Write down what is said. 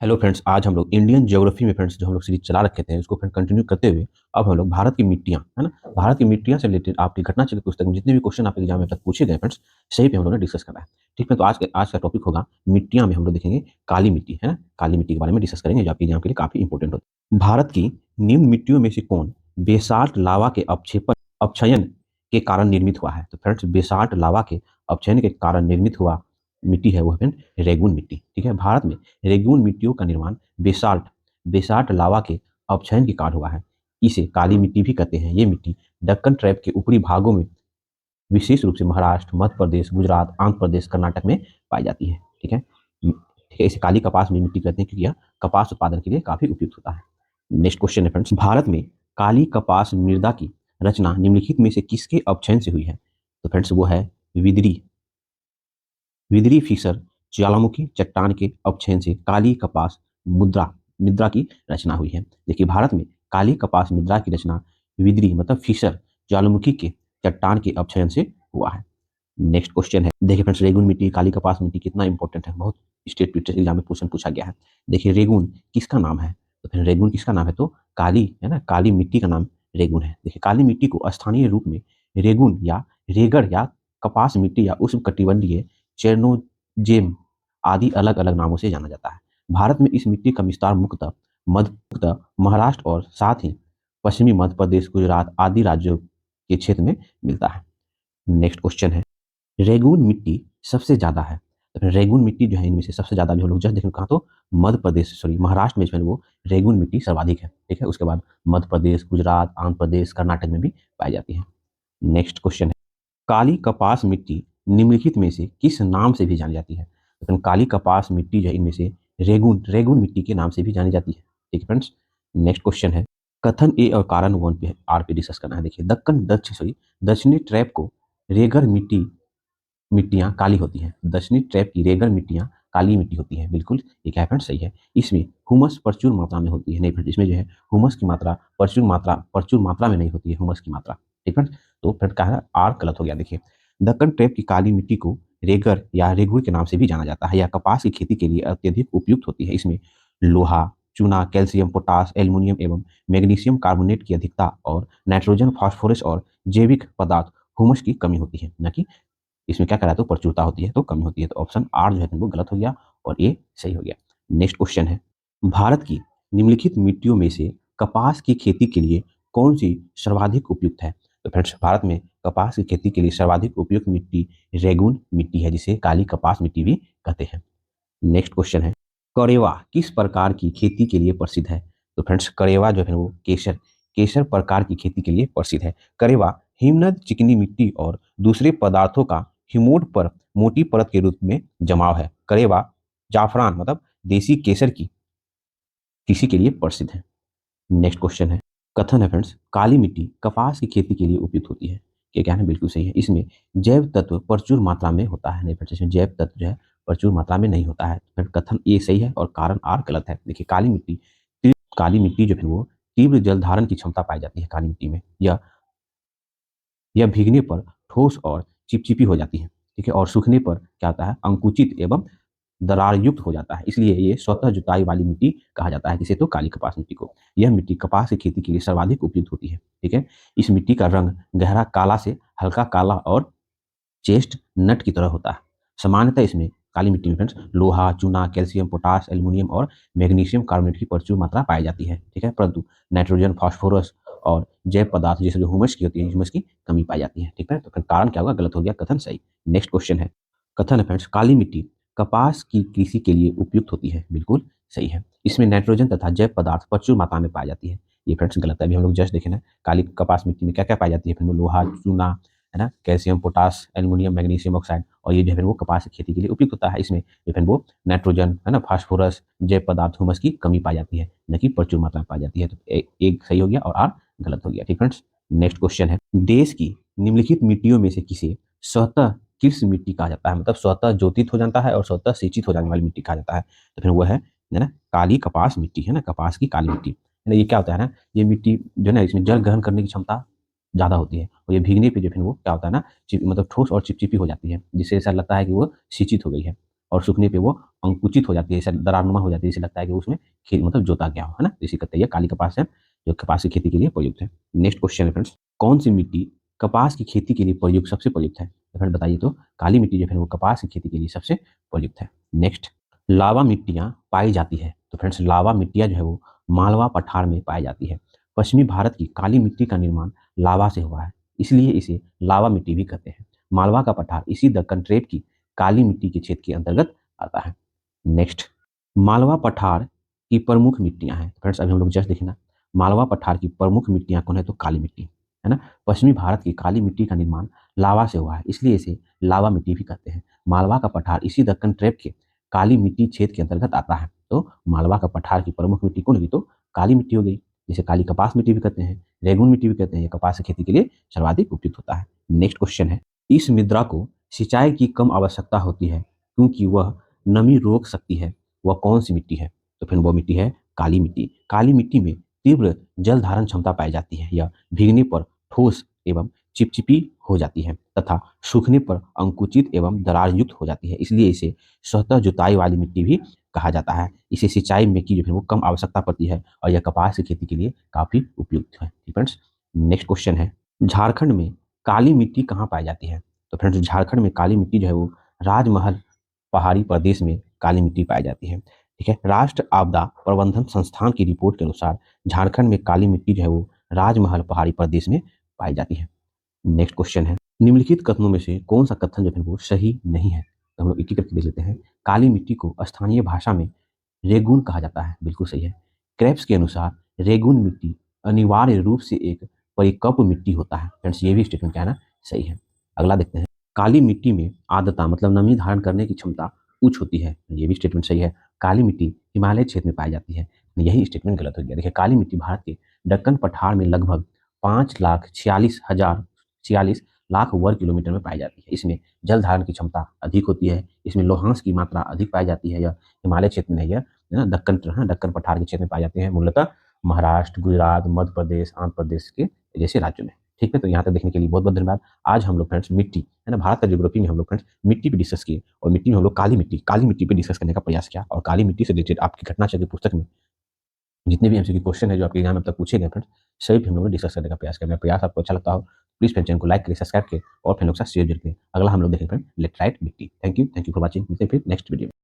Hello friends, आज हम लोग इंडियन ज्योग्राफी में फ्रेंड्स जो हम लोग सीरीज चला रखे थे उसको फ्रेंड कंटिन्यू करते हुए अब हम लोग भारत की मिट्टियां है ना, भारत की मिट्टियां से रिलेटेड आपकी घटना चक्र पुस्तक में जितने भी क्वेश्चन आपके एग्जाम में तक पूछे गए फ्रेंड्स, सही पे हम लोग ने डिस्कस करना है। ठीक है, तो आज का टॉपिक होगा मिट्टियां में हम लोग देखेंगे काली मिट्टी है ना, काली मिट्टी के बारे में डिस्कस करेंगे जो आपके एग्जाम के लिए काफी इंपॉर्टेंट होता है। भारत की निम्न मिट्टियों में से कौन बेसाल्ट लावा के अपक्षयन के कारण निर्मित हुआ है? तो फ्रेंड्स, बेसाल्ट लावा के अपक्षयन के कारण निर्मित हुआ मिट्टी है वो फ्रेंड रेगुन मिट्टी। ठीक है, भारत में रेगुन मिट्टियों का निर्माण बेसाल्ट बेसाल्ट लावा के अपक्षयन के कारण हुआ है। इसे काली मिट्टी भी कहते हैं। ये मिट्टी दक्कन ट्रैप के ऊपरी भागों में विशेष रूप से महाराष्ट्र, मध्य प्रदेश, गुजरात, आंध्र प्रदेश, कर्नाटक में पाई जाती है। ठीक है, ठीक है, इसे काली कपास में मिट्टी कहते हैं क्योंकि यह कपास उत्पादन के लिए काफी उपयुक्त होता है। नेक्स्ट क्वेश्चन है फ्रेंड्स, भारत में काली कपास मृदा की रचना निम्नलिखित में से किसके अपक्षयन से हुई है? तो फ्रेंड्स, वो है विदरी विदरी फिशर ज्वालामुखी चट्टान के अपक्षयन से काली कपास मुद्रा मृदा की रचना हुई है। देखिए, भारत में काली कपास मृदा की रचना विदरी मतलब फिशर ज्वालामुखी के चट्टान के अपक्षयन से हुआ है। नेक्स्ट क्वेश्चन है, देखिए फ्रेंड्स, रेगुन मिट्टी काली कपास मिट्टी कितना इंपॉर्टेंट है, बहुत स्टेट ट्विटर एग्जाम में क्वेश्चन पूछा गया है। देखिए, रेगुन किसका नाम है? तो फिर रेगुन किसका नाम है? तो काली है ना, काली मिट्टी का नाम रेगुन है। देखिए, काली मिट्टी को स्थानीय रूप में रेगुन या रेगड़ या कपास मिट्टी या उष्णकटिबंधीय चेरनोजेम आदि अलग अलग नामों से जाना जाता है। भारत में इस मिट्टी का विस्तार मुख्यतः महाराष्ट्र और साथ ही पश्चिमी मध्य प्रदेश, गुजरात आदि राज्यों के क्षेत्र में मिलता है। नेक्स्ट क्वेश्चन है, रेगून मिट्टी सबसे ज्यादा है। तो रेगून मिट्टी जो है इनमें से सबसे ज्यादा भी हम लोग जस्ट देखें कहा तो मध्य प्रदेश सॉरी महाराष्ट्र में जो है वो रेगून मिट्टी सर्वाधिक है। ठीक है, उसके बाद मध्य प्रदेश, गुजरात, आंध्र प्रदेश, कर्नाटक में भी पाई जाती है। नेक्स्ट क्वेश्चन है, काली कपास मिट्टी निम्नलिखित में से किस नाम से भी जानी जाती है? तो काली कपास मिट्टी जो है इनमें से रेगून रेगून मिट्टी के नाम से भी जानी जाती है। ठीक है फ्रेंड्स, नेक्स्ट क्वेश्चन है, कथन ए और कारण वन पे आर पे डिस्कस करना है। देखिए, दक्षिणी ट्रैप को रेगर मिट्टियां काली होती हैं। दक्षिणी ट्रैप की रेगर मिट्टियां काली मिट्टी होती हैं। बिल्कुल, ये क्या फ्रेंड सही है। इसमें हुमस प्रचुर मात्रा में होती है। नहीं फ्रेंड, इसमें जो है हुमस की मात्रा प्रचुर मात्रा में नहीं होती है हुमस की मात्रा। ठीक फ्रेंड, तो फ्रेंड क्या है, आर गलत हो गया। देखिए, दक्कन ट्रैप की काली मिट्टी को रेगर या रेगुर के नाम से भी जाना जाता है। यह कपास की खेती के लिए अत्यधिक उपयुक्त होती है। इसमें लोहा, चूना, कैल्शियम, पोटास, एल्युमिनियम एवं मैग्नीशियम कार्बोनेट की अधिकता और नाइट्रोजन, फास्फोरस और जैविक पदार्थ हुमस की कमी होती है। न कि इसमें क्या करा तो प्रचुरता होती है तो कमी होती है। तो ऑप्शन आर जो है वो गलत हो गया और ए सही हो गया। नेक्स्ट क्वेश्चन है, भारत की निम्नलिखित मिट्टियों में से कपास की खेती के लिए कौन सी सर्वाधिक उपयुक्त है? तो फ्रेंड्स, भारत में कपास की खेती के लिए सर्वाधिक उपयुक्त मिट्टी रेगून मिट्टी है, जिसे काली कपास मिट्टी भी कहते हैं। नेक्स्ट क्वेश्चन है, करेवा किस प्रकार की खेती के लिए प्रसिद्ध है? तो फ्रेंड्स, करेवा जो है वो केसर केसर प्रकार की खेती के लिए प्रसिद्ध है। करेवा हिमनद, चिकनी मिट्टी और दूसरे पदार्थों का हिमोड पर मोटी परत के रूप में जमाव है। करेवा जाफरान मतलब देसी केसर की कृषि के लिए प्रसिद्ध है। नेक्स्ट क्वेश्चन है, कथन है फ्रेंड्स, काली मिट्टी कपास की खेती के लिए उपयुक्त होती है। ये क्या है, बिल्कुल सही है। इसमें जैव तत्व प्रचुर मात्रा में होता है। नहीं फ्रेंड्स, इसमें जैव तत्व जो है प्रचुर मात्रा में नहीं होता है। फिर कथन ए सही है और कारण आर गलत है। देखिए, काली मिट्टी जो है वो तीव्र जल धारण की क्षमता पाई जाती है। काली मिट्टी में यह भीगने पर ठोस और चिपचिपी हो जाती है। ठीक है, और सूखने पर क्या होता है, अंकुचित एवं दरार युक्त हो जाता है। इसलिए ये स्वतः जुताई वाली मिट्टी कहा जाता है, जिसे तो काली कपास मिट्टी को। यह मिट्टी कपास की खेती के लिए सर्वाधिक उपयुक्त होती है। ठीक है, इस मिट्टी का रंग गहरा काला से हल्का काला और चेस्ट नट की तरह होता है। सामान्यतः इसमें काली मिट्टी में फ्रेंड्स लोहा, चूना, कैल्शियम, पोटास, एल्युमिनियम और मैग्नीशियम कार्बोनेट की प्रचुर मात्रा पाई जाती है। ठीक है, परंतु नाइट्रोजन, फास्फोरस और जैव पदार्थ जैसे जो ह्यूमस की होती है, ह्यूमस की कमी पाई जाती है। ठीक है, तो फिर कारण क्या होगा, गलत हो गया, कथन सही। नेक्स्ट क्वेश्चन है, कथन है फ्रेंड्स, काली मिट्टी कपास की कृषि के लिए उपयुक्त होती है। बिल्कुल सही है। इसमें नाइट्रोजन तथा जैव पदार्थ प्रचुर मात्रा में पाई जाती है। ये फ्रेंड्स गलत है। अभी हम लोग जस्ट देखे ना, काली कपास मिट्टी में क्या क्या पाई जाती है, फिर लोहा, चूना है ना, calcium, potash, aluminium, magnesium oxide, और ये जो है वो कपास की खेती के लिए उपयुक्त होता है। इसमें जो है वो नाइट्रोजन है ना, फास्फोरस, जैव पदार्थ, ह्यूमस की कमी पाई जाती है, न कि प्रचुर मात्रा में पाई जाती है। तो एक सही हो गया और आर गलत हो गया। ठीक फ्रेंड्स, नेक्स्ट क्वेश्चन है, देश की निम्नलिखित मिट्टियों में से किसे स्वतः कृषि मिट्टी कहा जाता है? मतलब स्वतः ज्योतित हो जाता है और स्वतः सिंचित हो जाने वाली मिट्टी कहा जाता है। तो फिर वो है ना काली कपास मिट्टी है ना, कपास की काली मिट्टी है ना। ये क्या होता है ना, ये मिट्टी जो है ना, इसमें जल ग्रहण करने की क्षमता ज़्यादा होती है और ये भीगने पे जो फिर वो क्या होता है ना, मतलब ठोस और चिपचिपी हो जाती है, जिससे ऐसा लगता है कि वो सिंचित हो गई है। और सूखने पे वो अंकुचित हो जाती है, ऐसा दरारनुमा हो जाती है, जैसे लगता है कि उसमें खेत मतलब जोता गया हो, है ना? तो इसी करते ये काली कपास है जो कपास की खेती के लिए प्रयुक्त है। नेक्स्ट क्वेश्चन है फ्रेंड्स, कौन सी मिट्टी कपास की खेती के लिए प्रयुक्त सबसे प्रयुक्त है? तो फ्रेंड बताइए तो काली मिट्टी जो है वो कपास की खेती के लिए सबसे प्रयुक्त है। नेक्स्ट, लावा मिट्टियाँ पाई जाती है। तो फ्रेंड्स लावा मिट्टियाँ जो है वो मालवा पठार में पाई जाती है। पश्चिमी भारत की काली मिट्टी का निर्माण लावा से हुआ है, इसलिए इसे लावा मिट्टी भी कहते हैं। मालवा का पठार इसी दक्कन ट्रेप की काली मिट्टी के क्षेत्र के अंतर्गत आता है। नेक्स्ट, मालवा पठार की प्रमुख मिट्टियां हैं। फ्रेंड्स अभी हम लोग जस्ट देखें ना, मालवा पठार की प्रमुख मिट्टियां कौन है? तो काली मिट्टी, है ना? पश्चिमी भारत की काली मिट्टी का निर्माण लावा से हुआ है, इसलिए इसे लावा मिट्टी भी कहते हैं। मालवा का पठार इसी दक्कन ट्रेप के काली मिट्टी क्षेत्र के अंतर्गत आता है। तो मालवा का पठार की प्रमुख मिट्टी कौन होगी? तो काली मिट्टी हो गई, जिसे काली कपास मिट्टी भी कहते हैं, रेगुन मिट्टी भी कहते हैं। ये कपास की खेती के लिए सर्वाधिक उपयुक्त होता है। नेक्स्ट क्वेश्चन है, इस मृदा को सिंचाई की कम आवश्यकता होती है क्योंकि वह नमी रोक सकती है, वह कौन सी मिट्टी है? तो फिर वो मिट्टी है काली मिट्टी। काली मिट्टी में तीव्र जल धारण क्षमता पाई जाती है, यह भीगने पर ठोस एवं चिपचिपी हो जाती है तथा सूखने पर अंकुचित एवं दरार युक्त हो जाती है, इसलिए इसे स्वतः जुताई वाली मिट्टी भी कहा जाता है। इसे सिंचाई में की जो है वो कम आवश्यकता पड़ती है और यह कपास की खेती के लिए काफी उपयुक्त है। फ्रेंड्स नेक्स्ट क्वेश्चन है, झारखंड में काली मिट्टी कहाँ पाई जाती है? तो फ्रेंड्स झारखंड में काली मिट्टी जो है वो राजमहल पहाड़ी प्रदेश में काली मिट्टी पाई जाती है। ठीक है, राष्ट्र आपदा प्रबंधन संस्थान की रिपोर्ट के अनुसार झारखंड में काली मिट्टी जो है वो राजमहल पहाड़ी प्रदेश में पाई जाती है। नेक्स्ट क्वेश्चन है, निम्नलिखित कथनों में से कौन सा कथन जो है वो सही नहीं है? तो हम लोग एक एक करके देख लेते हैं। काली मिट्टी को स्थानीय भाषा में रेगून कहा जाता है, बिल्कुल सही है। क्रेब्स के अनुसार रेगून मिट्टी अनिवार्य रूप से एक परिपक्व मिट्टी होता है। फ्रेंड्स ये भी स्टेटमेंट क्या है ना, सही है। अगला देखते हैं, काली मिट्टी में आर्द्रता मतलब नमी धारण करने की क्षमता उच्च होती है, ये भी स्टेटमेंट सही है। काली मिट्टी हिमालय क्षेत्र में पाई जाती है, यही स्टेटमेंट गलत हो गया। देखिए काली मिट्टी भारत के दक्कन पठार में लगभग 5,46,046 लाख वर्ग किलोमीटर में पाई जाती है। इसमें जल धारण की क्षमता अधिक होती है, इसमें लोहांश की मात्रा अधिक पाई जाती है। यह हिमालय क्षेत्र में नहीं है, ना दक्कन पठार के क्षेत्र में पाए जाते हैं, मूलतः महाराष्ट्र, गुजरात, मध्य प्रदेश, आंध्र प्रदेश के जैसे राज्यों में। ठीक है, तो यहाँ तक देखने के लिए बहुत बहुत धन्यवाद। आज हम लोग फ्रेंड्स मिट्टी, है ना, भारत का ज्योग्राफी में हम लोग फ्रेंड्स मिट्टी पे डिस्कस किए और मिट्टी में हम लोग काली मिट्टी पे डिस्कस करने का प्रयास किया और काली मिट्टी से रिलेटेड आपकी घटना चक्र पुस्तक में जितने भी एमसीक्यू क्वेश्चन है जो आपके एग्जाम में अब तक पूछे गए फ्रेंड्स, सभी पे हम लोग ने डिस्कस करने का प्रयास किया। मेरा प्रयास आपको अच्छा लगता हो प्लीज फ्रेंड चैनल को लाइक करिए, सब्सक्राइब करिए और फ्रेंड लोग के साथ शेयर जरूर करिए। अगला हम लोग देखें फ्रेंड लेट राइट मिट्टी। Thank you for watching. मिलते हैं फिर नेक्स्ट वीडियो में।